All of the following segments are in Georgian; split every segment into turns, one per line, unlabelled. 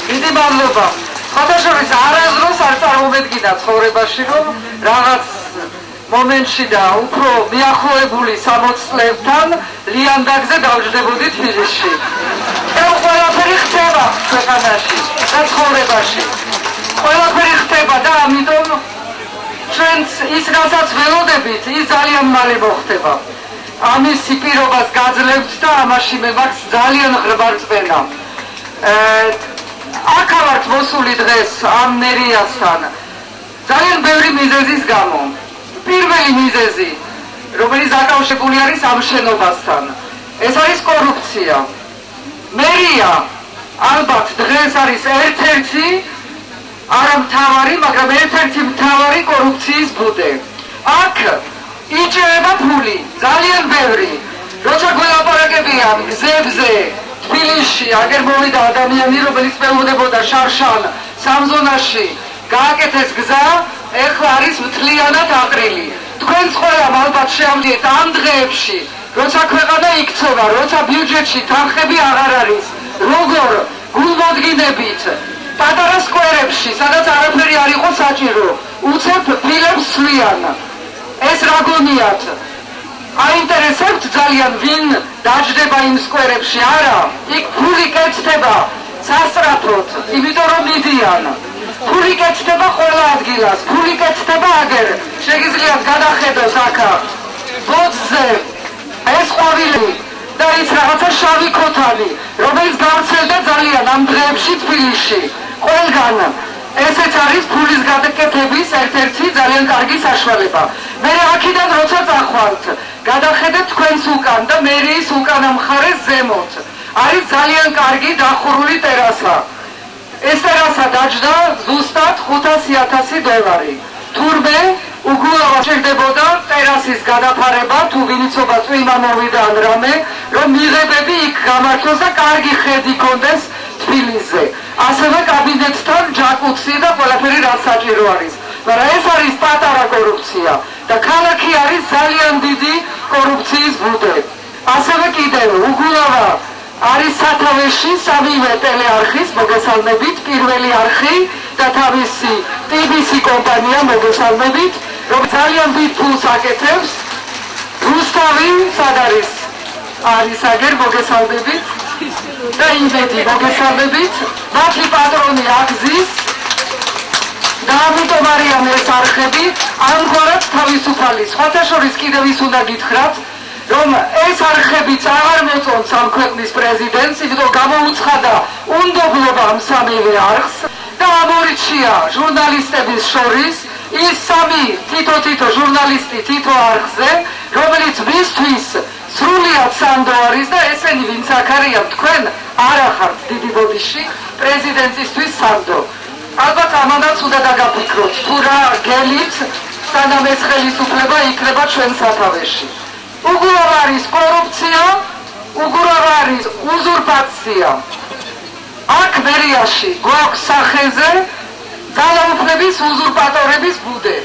დიდი მადლობა. ხოთაშორის არასდროს არ წარმომედგინა ცხოვრებაში, რომ რაღაც მომენტში და უფრო მიახლოებული 60 წლებთან ლიანდაგზე დავჯდებოდი თბილისში. ყველაფერი ხდება ქვეყანაში და ცხოვრებაში. ყველაფერი ხდება და ამიტომ ჩვენც ის რასაც ველოდებით, ის ძალიან მალე მოხდება. ამის საპირობას გაძლევთ და ამაში მე მაქვს ძალიან ღრმარწმენა. აქ ვართ მოსული დღეს ამ მერიასთან ძალიან ბევრი მიზეზის გამო. პირველი მიზეზი, რომელიც დაკავშირებული არის ამ შენობასთან, ეს არის კორუფცია. მერია ალბათ დღეს არის ერთ-ერთი არა მთავარი, მაგრამ ერთ-ერთი მთავარი კორუფციის ბუდე. აქ იჭრება ფული, ძალიან ბევრი. როცა გველაპარაკებია გზებზე, თბილისში, აგერ მოვიდა ადამიანი, რომელიც მელოდებოდა შარშან სამზონაში, გააკეთეს გზა, ეხლა არის მთლიანად აყრილი. თქვენს ყველამ ალბათ შეამდიეთ ამ დღეებში, როცა ქვეყანა იქცევა, როცა ბიუჯეტში თანხები აღარ არის, როგორ გულმოდგინებით პატარა სკვერებში, სადაც არაფერი არ იყო საჭირო, უცებ ფილებს სვლიან. ეს რა გონიათ? აინტერესებთ ძალიან ვინ დაჯდება იმ სკვერებში? არა, იქ ფული კეთდება სასწრაფოდ, იმიტომ რომ მიდიან. ფული კეთდება ყველა ადგილას, ფული კეთდება აგერ. შეგიძლიათ გადახედოს აქა ბოძზე ეს ყვავილი და ის რაღაცა შავი ქოთანი, რომელიც გავრცელდა ძალიან ამ დღეებში თბილისში. ყველგან ესეც არის ფულის გადაკეთების ერთ-ერთი ძალიან კარგი საშუალება. მე აქედან როცა წახვალთ, გადახედეთ თქვენს უკან და მერიის უკანა მხარეს ზემოთ. არის ძალიან კარგი დახურული ტერასა. ეს ტერასა დაჯდა ზუსტად $500,000. თურმე უგულავად შეგდებოდა ტერასის გადაფარება, თუ ვინიცობა წვიმა მოვიდა ან რამე, რომ მიღებები იქ გამართოს და კარგი ხედი კონდეს თბილისზე. ასევე კაბინეტთან ჯაკუცი და ყველაფერი რაც საჭირო არის. მაგრამ ეს არის პატარა კორუფცია და ქალაქი არის ძალიან დიდი კორუფციის ბუდე. ასევე კიდევ უგულავა არის სათავეში სამივე ტელეარხის მოგესალმებით, პირველი არხი და თავისი TBC კომპანია მოგესალმებით, რომ ძალიან დიდ ფულს აკეთებს. რუსთავი სად არის? არის აგერ მოგესალმებით და იმედი მოგესალმებით. მათი პატრონი აღზის და ამიტომ არიან ეს არხები ამგვარად თავისუფალი. სხვათა შორის კიდევ ის უნდა გითხრათ, რომ ეს არხებიც აღარ მოწონს ამ ქვეყნის პრეზიდენტს, იმიტომ გამოუცხადა უნდობლობა ამ სამივე არხს და ამორჩია ჟურნალისტების შორის ის სამი თითო ჟურნალისტი თითო არხზე, რომელიც მისთვის სრულიად სანდო არის და ესენი ვინც აქ არიან, თქვენ არ ახართ დიდი ბოდიში პრეზიდენტისთვის სანდო. ალბათ ამანაც უნდა დაგაფიქროთ, თუ რა გელით სანამ ეს ხელისუფლება იქნება ჩვენ სათავეში. უგულავ არის კორუფცია, უგულავ არის უზურპაცია. აქ მერიაში გვაქვს სახეზე ძალაუფლების უზურპატორების ბუდე.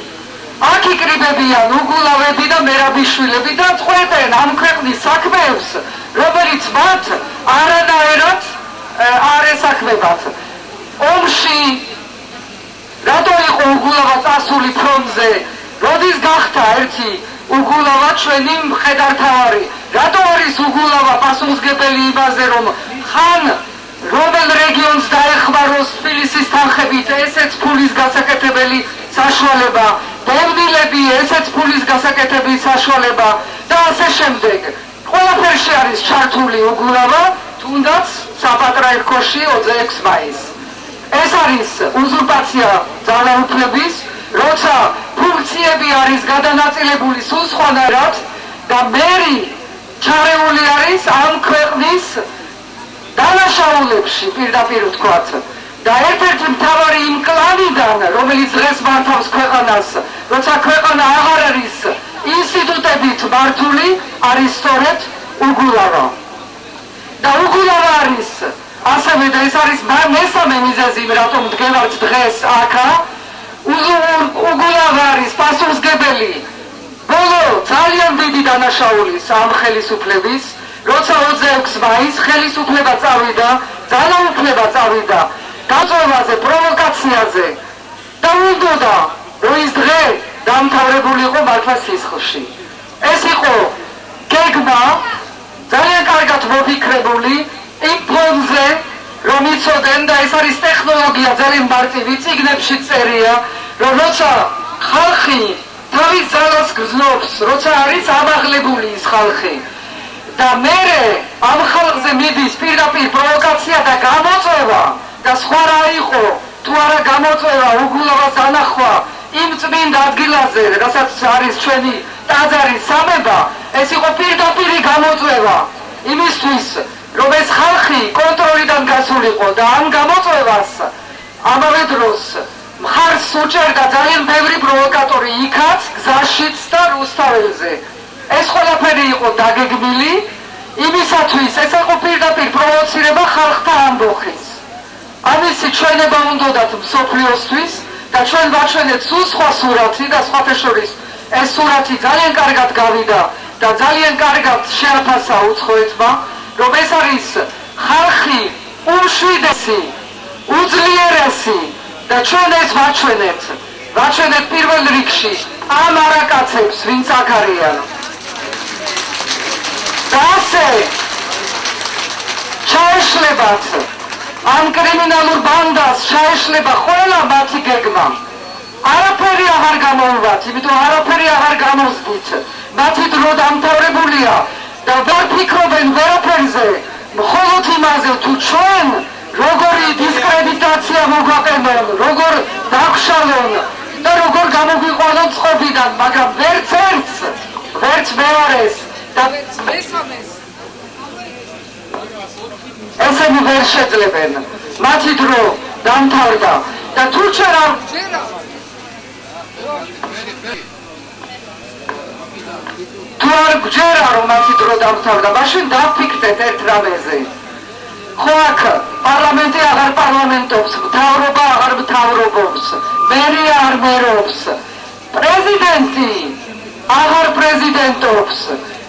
აქ იკრიბებიან უგულავები და მერაბიშვილები და წყვეტენ ამ ქვეყნის საქმეებს, რომელიც მათ არანაირად არ ესაქმებათ. ომში რატო იყო უგულავა წასული ფრონტზე? როდის გახდა ერთი უგულავა ჩვენი მხედართავარი? რატო არის უგულავა პასუხისმგებელი იმაზე, რომ ხან რომელ რეგიონს დაეხმაროს თბილისის თანხებით, ესეც ფულის გასაკეთებელი საშუალება, დევნილები, ესეც ფულის გასაკეთების საშუალება და ასე შემდეგ. ყველაფერში არის ჩართული უგულავა, თუნდაც საპატრიარქოში 26 მაისს. ეს არის უზურპაცია ძალაუფლების, როცა ფუნქციები არის გადანაწილებული სულ სხვანაირად და მერი ჩარეული არის ამ ქვეყნის დანაშაულებში, პირდაპირ ვთქვათ. და ერთ-ერთი მთავარი იმ კლანიდან, რომელიც დღეს მართავს ქვეყანას, როცა ქვეყანა აღარ არის ინსტიტუტებით მართული, არის სწორედ უგულავა. და უგულავა არის ასევე და ეს არის მესამე მიზეზი, რატომ დგევართ დღეს აქა, უგულავა არის პასუხისმგებელი ბოლო ძალიან დიდი დანაშაულის ამ ხელისუფლების, როცა 26 მაისს ხელისუფლება წავიდა, ძალაუფლება წავიდა გაწევაზე, პროვოკაციაზე და უნდოდა რომ ის დღე დამთავრებული იყო მართლა სისხლში. ეს იყო გეგმა ძალიან კარგად მოფიქრებული იმ ფონზე რომ იცოდნენ და ეს არის ტექნოლოგია ძალიან მარტივი წიგნებში წერია რომ როცა ხალხი თავის ძალას გრძნობს როცა არის ამაღლებული ის ხალხი და მერე ამ ხალხზე მიდის პირდაპირ პროვოკაცია და გამოწვევა და სხვა რა იყო თუ არა გამოწვევა უგულავას ანახვა იმ წმინდა ადგილაზე რასაც არის ჩვენი ტაძარი სამება ეს იყო პირდაპირი გამოწვევა იმისთვის რომ ეს ხალხი კონტროლიდან გასულიყო და ამ გამოწვევას ამავე დროს მხარს უჭერდა ძალიან ბევრი პროვოკატორი იქაც გზაშიც და რუსთაველზე ეს ყველაფერი იყო დაგეგმილი იმისათვის ეს იყო პირდაპირ პროვოცირება ხალხთა ამბოხის ამისი ჩვენება უნდათ მსოფლიოსთვის და ჩვენ ვაჩვენეთ სულ სხვა სურათი და სხვათა შორის ეს სურათი ძალიან კარგად გავიდა და ძალიან კარგად შეაფასა უცხოეთმა რომ ეს არის ხალხი უმშვიდესი უძლიერესი და ჩვენ ეს ვაჩვენეთ პირველ რიგში ამ არაკაცებს ვინც აქ არიან და ასე ჩაეშლებათ ამ კრიმინალურ ბანდას ჩაეშლება ყველა მათი გეგმა არაფერი აღარ გამოუვათ იმიტომ არაფერი აღარ გამოსდით მათი დრო დამთავრებულია და ვერ ფიქრობენ ვერაფერზე მხოლოდ იმაზე თუ ჩვენ როგორი დისკრედიტაცია მოგვაყენონ როგორ დაგშალონ და როგორ გამოგვიყვანონ წყობიდან მაგრამ ვერც მეარეს და მესამეს ესენი ვერ შეძლებენ მათი დრო დამთავრდა და თუ ჩვენ არ თუ არ გჯერა რომ მათი დრო დამთავრდა მაშინ დაფიქრდეთ ერთ რამეზე ხო აქ პარლამენტი აღარ პარლამენტობს მთავრობა აღარ მთავრობობს მერი არ მერობს პრეზიდენტი აღარ პრეზიდენტობს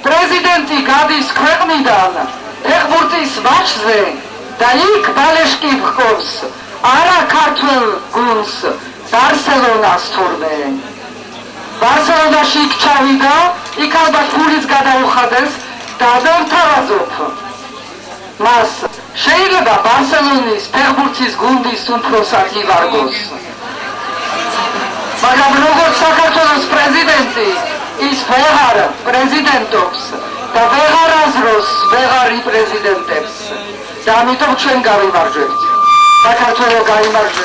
პრეზიდენტი გადის ქვეყნიდან ფეხბურთის მატჩზე და იქ ბალეშკი ჰყავს არა ქართველ გუნდს ბარსელონას თურმე ბარსელონაში იქ ჩავიდა იქ ალბათ ფულიც გადაუხადეს და დავთავაზობ მას შეიძლება ბარსელონის ფეხბურთის გუნდის უმცროსად ივარგოს მაგრამ როგორც საქართველოს პრეზიდენტი ის ვეღარ პრეზიდენტობს და ვეღარ აზროს ვეღარ იპრეზიდენტებს და ამიტომ ჩვენ გავიმარჯვებთ საქართველო გაიმარჯვებს